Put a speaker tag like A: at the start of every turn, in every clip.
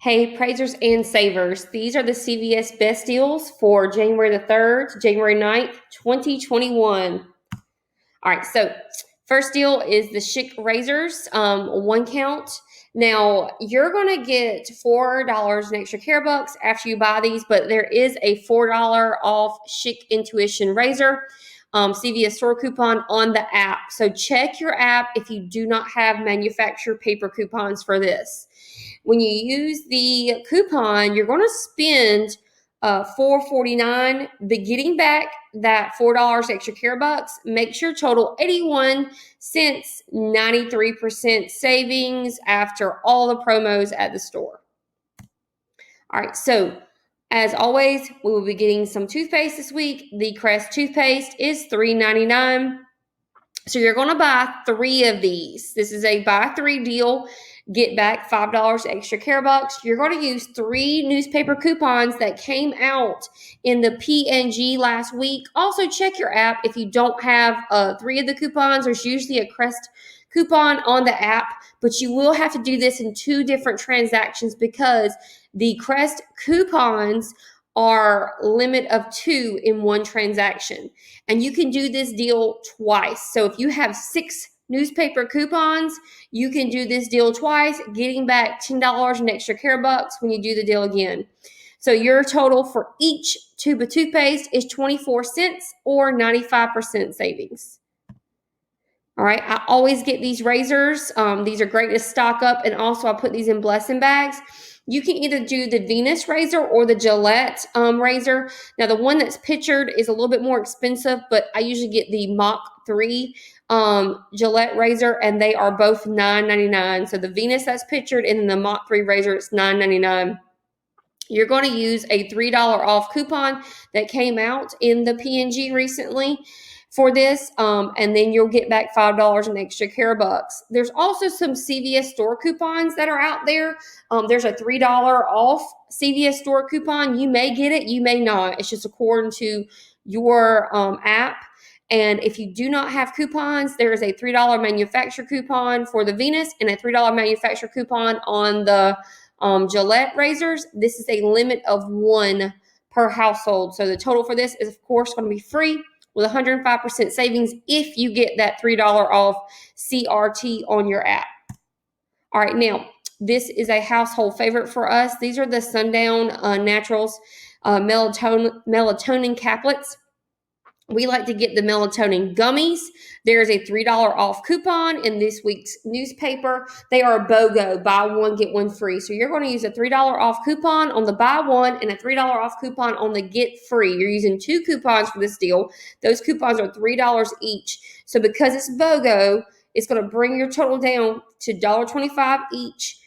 A: Hey, praisers and savers. These are the CVS Best Deals for January the 3rd to January 9th, 2021. All right, so first deal is the Chic Razors, 1 count. Now, you're going to get $4 in extra care bucks after you buy these, but there is a $4 off Chic Intuition Razor CVS store coupon on the app. So check your app if you do not have manufacturer paper coupons for this. When you use the coupon, you're going to spend $4.49, but getting back that $4 extra care bucks makes your total 81 cents, 93% savings after all the promos at the store. All right, so as always, we will be getting some toothpaste this week. The Crest Toothpaste is $3.99. So you're going to buy 3 of these. This is a buy 3 deal. Get back $5 extra care bucks. You're going to use 3 newspaper coupons that came out in the P&G last week. Also, check your app if you don't have 3 of the coupons. There's usually a Crest coupon on the app, but you will have to do this in 2 different transactions because the Crest coupons are limit of 2 in 1 transaction. And you can do this deal twice. So if you have 6 newspaper coupons, you can do this deal twice, getting back $10 in extra care bucks when you do the deal again. So your total for each tube of toothpaste is 24 cents or 95% savings. All right, I always get these razors. These are great to stock up, and also I put these in blessing bags. You can either do the Venus razor or the Gillette razor. Now, the one that's pictured is a little bit more expensive, but I usually get the Mach 3 Gillette razor, and they are both $9.99. So the Venus that's pictured and then the Mach 3 razor, it's $9.99. You're going to use a $3 off coupon that came out in the P&G recently for this, and then you'll get back $5 in extra care bucks. There's also some CVS store coupons that are out there. There's a $3 off CVS store coupon. You may get it, you may not. It's just according to your app. And if you do not have coupons, there is a $3 manufacturer coupon for the Venus and a $3 manufacturer coupon on the Gillette razors. This is a limit of 1 per household. So the total for this is, of course, going to be free with 105% savings if you get that $3 off CRT on your app. All right, now, this is a household favorite for us. These are the Sundown Naturals melatonin caplets. We like to get the melatonin gummies. There is a $3 off coupon in this week's newspaper. They are BOGO, buy one, get one free. So you're going to use a $3 off coupon on the buy one and a $3 off coupon on the get free. You're using 2 coupons for this deal. Those coupons are $3 each. So because it's BOGO, it's going to bring your total down to $1.25 each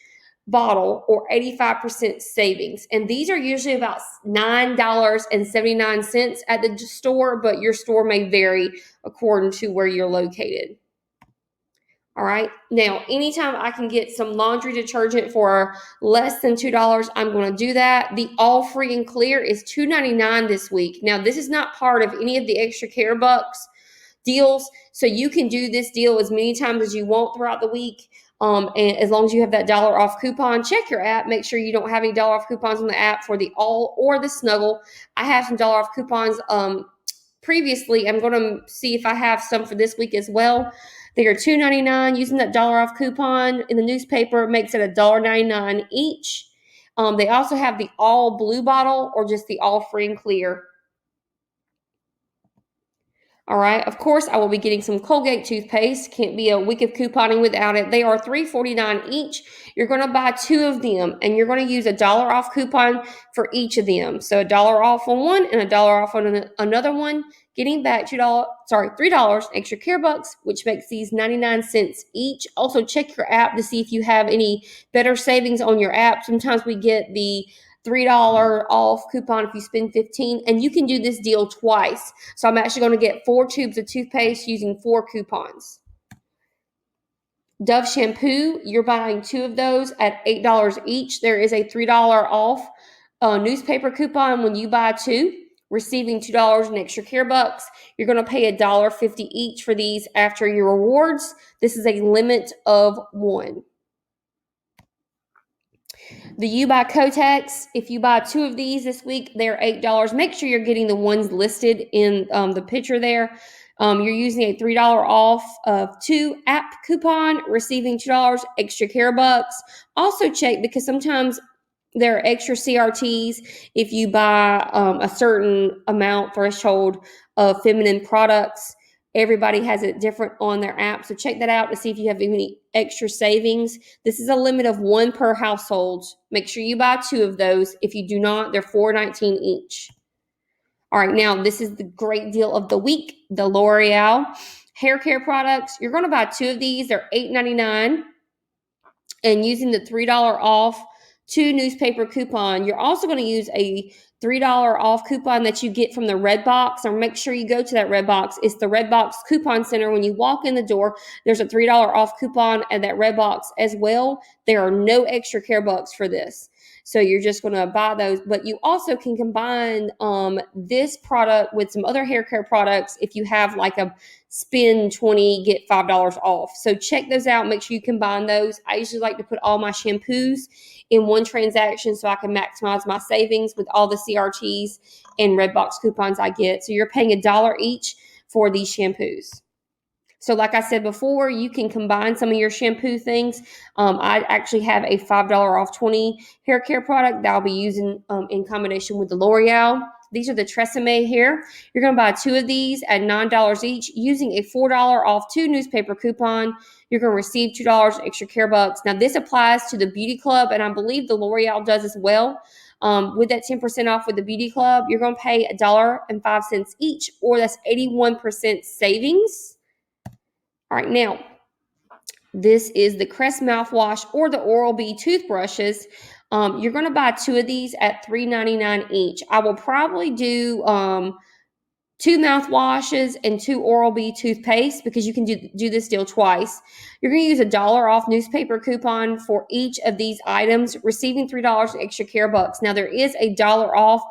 A: bottle or 85% savings. And these are usually about $9.79 at the store, but your store may vary according to where you're located. All right. Now, anytime I can get some laundry detergent for less than $2, I'm going to do that. The All Free and Clear is $2.99 this week. Now, this is not part of any of the extra care bucks deals, so you can do this deal as many times as you want throughout the week. And as long as you have that $1 off coupon, check your app. Make sure you don't have any $1 off coupons on the app for the All or the Snuggle. I have some $1 off coupons previously. I'm going to see if I have some for this week as well. They are $2.99. Using that $1 off coupon in the newspaper makes it $1.99 each. They also have the All Blue bottle or just the All Free and Clear. All right. Of course, I will be getting some Colgate toothpaste. Can't be a week of couponing without it. They are $3.49 each. You're going to buy 2 of them, and you're going to use a $1 off coupon for each of them. So $1 off on one and a $1 off on another one, getting back $3 extra care bucks, which makes these 99 cents each. Also, check your app to see if you have any better savings on your app. Sometimes we get the $3 off coupon if you spend $15, and you can do this deal twice. So I'm actually going to get 4 tubes of toothpaste using 4 coupons. Dove shampoo, you're buying 2 of those at $8 each. There is a $3 off newspaper coupon when you buy 2, receiving $2 in extra care bucks. You're going to pay $1.50 each for these after your rewards. This is a limit of 1. The You by Kotex, if you buy 2 of these this week, they're $8. Make sure you're getting the ones listed in the picture there. You're using a $3 off of 2 app coupon, receiving $2 extra care bucks. Also check, because sometimes there are extra CRTs if you buy a certain amount threshold of feminine products. Everybody has it different on their app. So check that out to see if you have any extra savings. This is a limit of 1 per household. Make sure you buy 2 of those. If you do not, they're $4.19 each. All right, now this is the great deal of the week, the L'Oreal hair care products. You're going to buy 2 of these. They're $8.99. And using the $3 off 2 newspaper coupon, you're also going to use a $3 off coupon that you get from the Red Box. Or make sure you go to that Red Box. It's the Red Box Coupon Center. When you walk in the door, there's a $3 off coupon at that Red Box as well. There are no extra care bucks for this. So you're just going to buy those. But you also can combine this product with some other hair care products if you have like a spend $20, get $5 off. So check those out. Make sure you combine those. I usually like to put all my shampoos in one transaction so I can maximize my savings with all the CRTs and Redbox coupons I get. So you're paying $1 each for these shampoos. So like I said before, you can combine some of your shampoo things. I actually have a $5 off 20 hair care product that I'll be using in combination with the L'Oreal. These are the Tresemme hair. You're going to buy 2 of these at $9 each using a $4 off 2 newspaper coupon. You're going to receive $2 extra care bucks. Now this applies to the Beauty Club, and I believe the L'Oreal does as well. With that 10% off with the Beauty Club, you're going to pay $1.05 each, or that's 81% savings. All right, now, this is the Crest mouthwash or the Oral-B toothbrushes. You're going to buy 2 of these at $3.99 each. I will probably do 2 mouthwashes and 2 Oral-B toothpaste, because you can do this deal twice. You're going to use a $1 off newspaper coupon for each of these items, receiving $3 extra care bucks. Now, there is a $1 off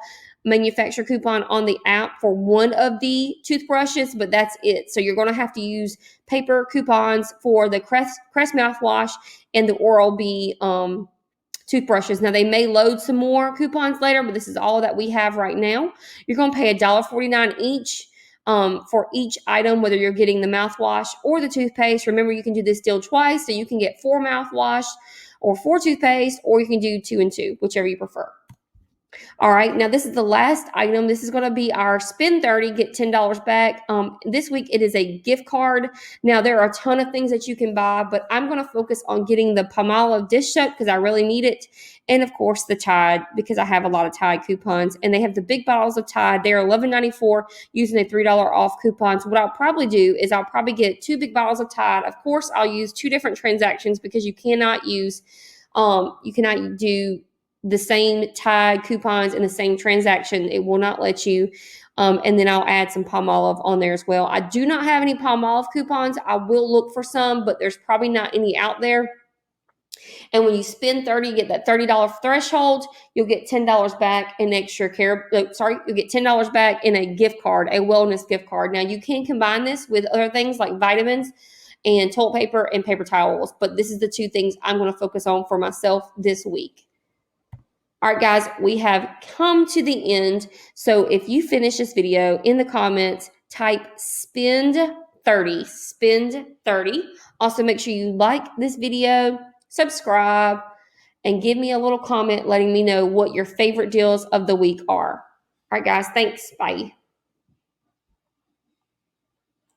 A: manufacturer coupon on the app for 1 of the toothbrushes, but that's it. So you're going to have to use paper coupons for the Crest mouthwash and the Oral-B toothbrushes. Now they may load some more coupons later, but this is all that we have right now. You're going to pay $1.49 each for each item, whether you're getting the mouthwash or the toothpaste. Remember, you can do this deal twice, so you can get 4 mouthwash or 4 toothpaste, or you can do 2 and 2, whichever you prefer. All right, now this is the last item. This is going to be our spend 30, get $10 back. This week it is a gift card. Now there are a ton of things that you can buy, but I'm going to focus on getting the Palmolive dish soap because I really need it. And of course the Tide, because I have a lot of Tide coupons, and they have the big bottles of Tide. They're $11.94 using a $3 off coupon. So what I'll probably do is I'll probably get 2 big bottles of Tide. Of course, I'll use 2 different transactions, because you cannot do the same Tide coupons in the same transaction. It will not let you. And then I'll add some Palmolive on there as well. I do not have any Palmolive coupons. I will look for some, but there's probably not any out there. And when you spend 30, you get that $30 threshold, you'll get $10 back in extra care. You'll get $10 back in a gift card, a wellness gift card. Now you can combine this with other things like vitamins and toilet paper and paper towels, but this is the 2 things I'm going to focus on for myself this week. All right, guys, we have come to the end. So if you finish this video, in the comments, type spend 30, spend 30. Also, make sure you like this video, subscribe, and give me a little comment letting me know what your favorite deals of the week are. All right, guys, thanks. Bye.